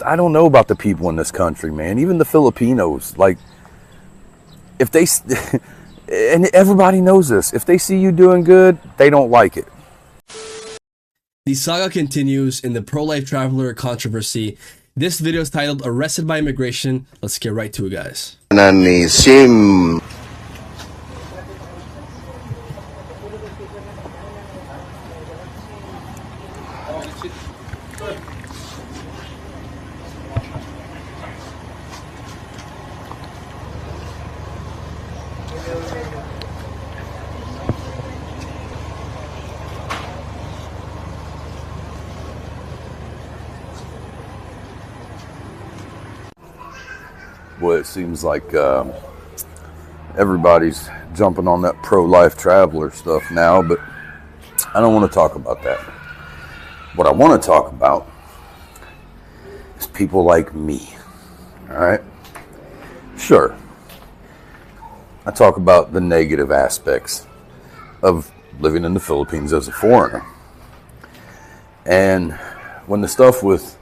I don't know about the people in this country, man. Even the Filipinos, like, if they, and everybody knows this, if they see you doing good, they don't like it. The saga continues in the pro-life traveler controversy. This video is titled Arrested by Immigration. Let's get right to it, guys. Well, it seems like everybody's jumping on that pro-life traveler stuff now, but I don't want to talk about that. What I want to talk about is people like me, all right? Sure, I talk about the negative aspects of living in the Philippines as a foreigner. And when the stuff with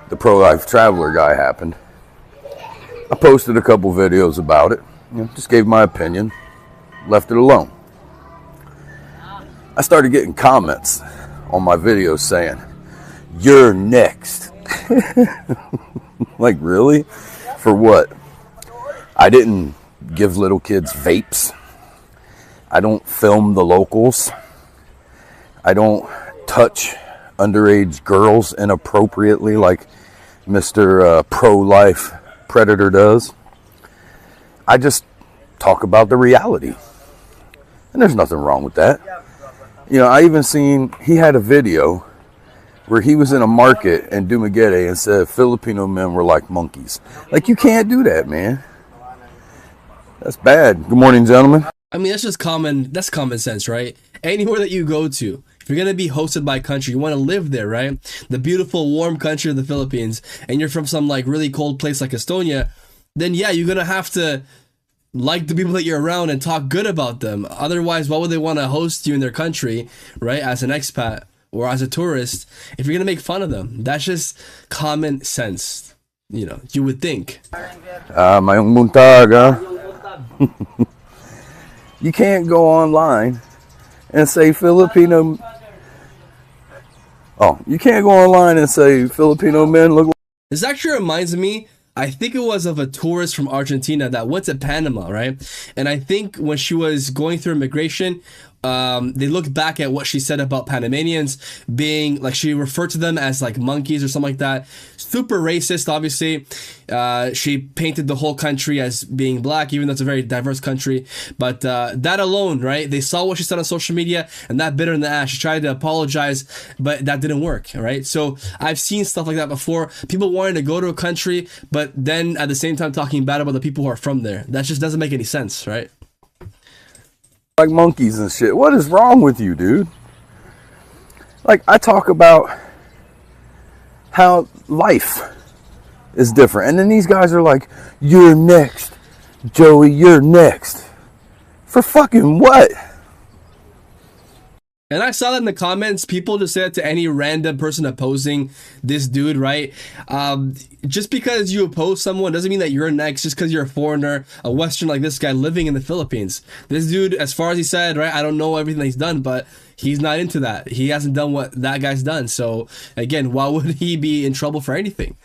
the pro-life traveler guy happened, I posted a couple videos about it, just gave my opinion, left it alone. I started getting comments on my videos saying, "You're next." Like, really? For what? I didn't give little kids vapes. I don't film the locals. I don't touch underage girls inappropriately like Mr. Pro-Life Predator does. I just talk about the reality, and there's nothing wrong with that. I even seen he had a video where he was in a market in Dumaguete and said Filipino men were like monkeys. Like, you can't do that, man. That's bad. Good morning, gentlemen. I mean, that's common sense, right? Anywhere that you go to, if you're going to be hosted by a country, you want to live there, right? The beautiful, warm country of the Philippines, and you're from some like really cold place like Estonia, then yeah, you're going to have to like the people that you're around and talk good about them. Otherwise, why would they want to host you in their country, right? As an expat or as a tourist, if you're going to make fun of them. That's just common sense, you would think. Mayong muntaga. You can't go online and say Filipino. You can't go online and say Filipino men look like. This actually reminds me, I think it was of a tourist from Argentina that went to Panama, right? And I think when she was going through immigration, they looked back at what she said about Panamanians being, like, she referred to them as like monkeys or something like that. Super racist, obviously. She painted the whole country as being black, even though it's a very diverse country. But that alone, right? They saw what she said on social media, and that bit her in the ass. She tried to apologize, but that didn't work, right? So I've seen stuff like that before. People wanting to go to a country, but then at the same time talking bad about the people who are from there. That just doesn't make any sense, right? Like monkeys and shit. What is wrong with you, dude? Like, I talk about how life is different, and then these guys are like, "You're next, Joey, you're next." For fucking what? And I saw that in the comments, people just said to any random person opposing this dude, right? Just because you oppose someone doesn't mean that you're next, just because you're a foreigner, a Western like this guy living in the Philippines. This dude, as far as he said, right, I don't know everything that he's done, but he's not into that. He hasn't done what that guy's done. So, again, why would he be in trouble for anything?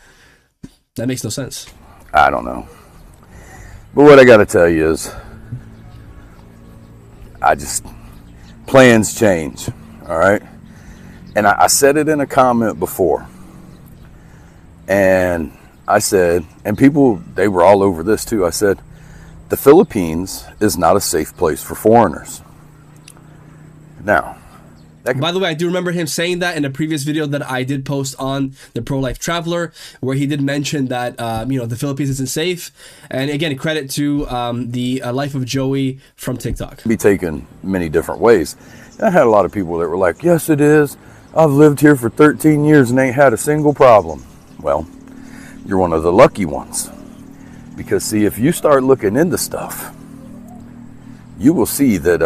That makes no sense. I don't know. But what I got to tell you is, plans change, all right? And I said it in a comment before. And I said, and people, they were all over this too. I said, the Philippines is not a safe place for foreigners. Now, by the way, I do remember him saying that in a previous video that I did post on the Pro-Life Traveler, where he did mention that, the Philippines isn't safe. And again, credit to the Life of Joey from TikTok. Be taken many different ways. And I had a lot of people that were like, "Yes, it is. I've lived here for 13 years and ain't had a single problem." Well, you're one of the lucky ones. Because, see, if you start looking into stuff, you will see that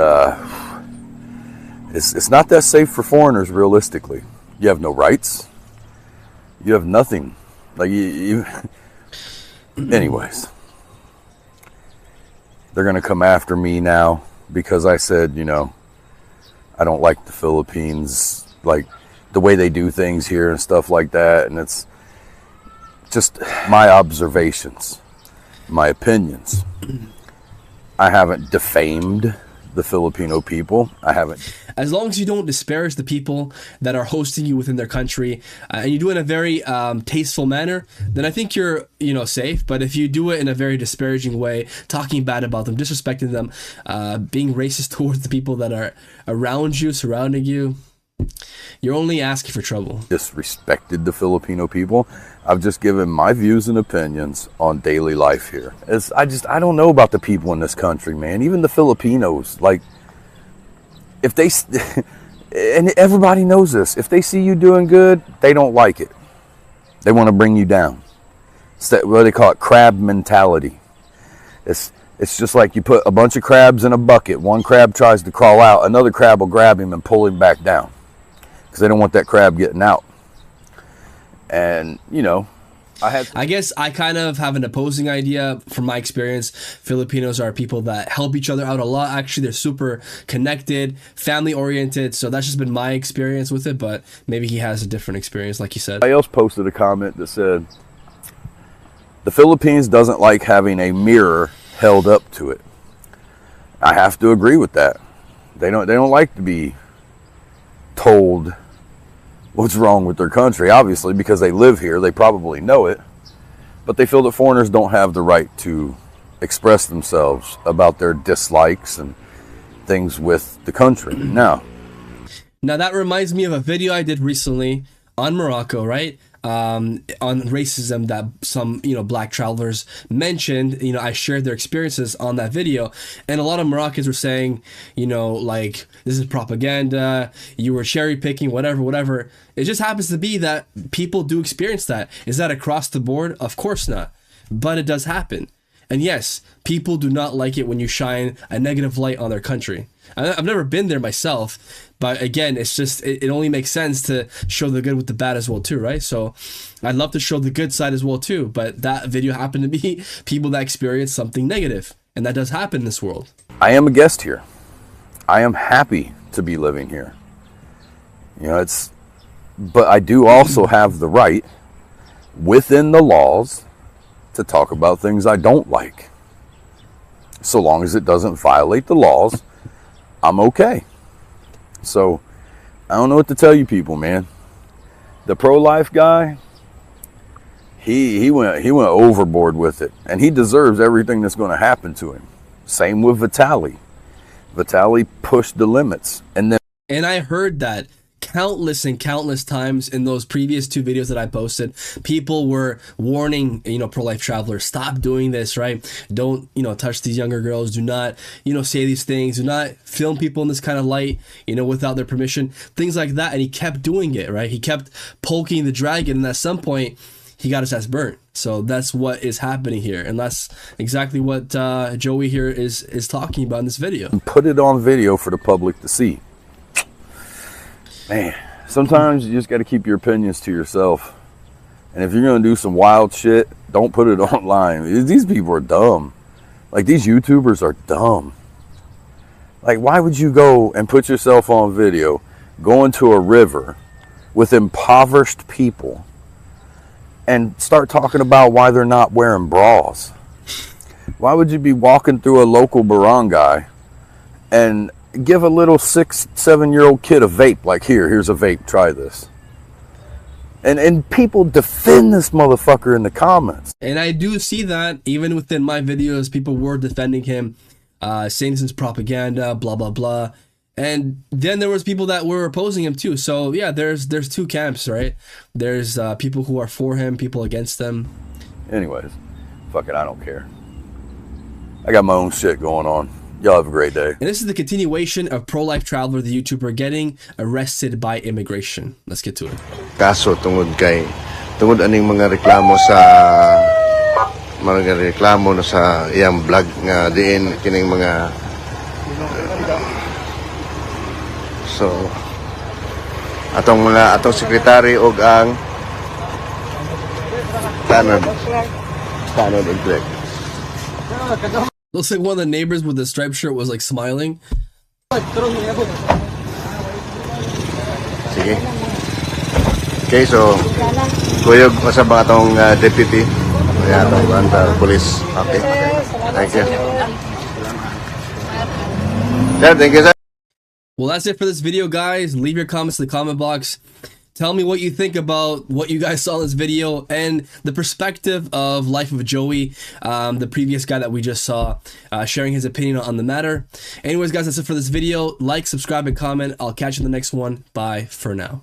It's not that safe for foreigners, realistically. You have no rights. You have nothing. Like, anyways. They're going to come after me now because I said, you know, I don't like the Philippines, like the way they do things here and stuff like that. And it's just my observations, my opinions. I haven't defamed the Filipino people. I haven't. As long as you don't disparage the people that are hosting you within their country, and you do it in a very tasteful manner, then I think you're, you know, safe. But if you do it in a very disparaging way, talking bad about them, disrespecting them, being racist towards the people that are around you, surrounding you, you're only asking for trouble. Disrespected the Filipino people. I've just given my views and opinions on daily life here. I don't know about the people in this country, man. Even the Filipinos, like, if they, and everybody knows this, if they see you doing good, they don't like it. They want to bring you down. It's that, what they call it, crab mentality. It's just like you put a bunch of crabs in a bucket. One crab tries to crawl out. Another crab will grab him and pull him back down because they don't want that crab getting out. And, you know, I guess I kind of have an opposing idea from my experience. Filipinos are people that help each other out a lot. Actually, they're super connected, family oriented. So that's just been my experience with it. But maybe he has a different experience, like you said. Somebody else posted a comment that said, the Philippines doesn't like having a mirror held up to it. I have to agree with that. They don't like to be told what's wrong with their country, obviously, because they live here. They probably know it, but they feel that foreigners don't have the right to express themselves about their dislikes and things with the country. Now that reminds me of a video I did recently on Morocco, right? On racism that some, you know, black travelers mentioned. You know, I shared their experiences on that video, and a lot of Moroccans were saying, you know, like, this is propaganda, you were cherry picking, whatever. It just happens to be that people do experience that. Is that across the board? Of course not, but it does happen. And yes, people do not like it when you shine a negative light on their country. I've never been there myself, but again, it's just, it only makes sense to show the good with the bad as well too, right? So I'd love to show the good side as well too, but that video happened to be people that experience something negative, and that does happen in this world. I am a guest here. I am happy to be living here. You know, but I do also have the right within the laws to talk about things I don't like. So long as it doesn't violate the laws, I'm okay. So I don't know what to tell you people, man. The pro-life guy, he went overboard with it, and he deserves everything that's going to happen to him. Same with Vitaly. Vitaly pushed the limits, and I heard that countless times in those previous 2 videos that I posted. People were warning, you know, pro-life travelers, stop doing this, right? Don't, you know, touch these younger girls. Do not, you know, say these things. Do not film people in this kind of light, you know, without their permission. Things like that. And he kept doing it, right? He kept poking the dragon, and at some point, he got his ass burnt. So that's what is happening here, and that's exactly what Joey here is talking about in this video. Put it on video for the public to see. Man, sometimes you just got to keep your opinions to yourself. And if you're going to do some wild shit, don't put it online. These people are dumb. Like, these YouTubers are dumb. Like, why would you go and put yourself on video going to a river with impoverished people and start talking about why they're not wearing bras? Why would you be walking through a local barangay and give a little 6-7-year-old kid a vape, like, here's a vape, try this? And people defend this motherfucker in the comments. And I do see that even within my videos, people were defending him, saying this is propaganda, blah blah blah. And then there was people that were opposing him too. So yeah, there's 2 camps, right? There's people who are for him, people against them. Anyways, fuck it, I don't care. I got my own shit going on. Y'all have a great day. And this is the continuation of Pro-Life Traveler, the YouTuber, getting arrested by immigration. Let's get to it. Kaso tungod aning mga reklamo na sa iyang vlog nga diin kining mga So atong secretary og ang tanod and click. Looks like one of the neighbors with the striped shirt was like smiling. Sige. Okay, so kuyog sa ba atong deputy kaya atong police. Okay. Thank you. Sir, thank you, sir. Well, that's it for this video, guys. Leave your comments in the comment box. Tell me what you think about what you guys saw in this video and the perspective of Life of Joey, the previous guy that we just saw, sharing his opinion on the matter. Anyways, guys, that's it for this video. Like, subscribe, and comment. I'll catch you in the next one. Bye for now.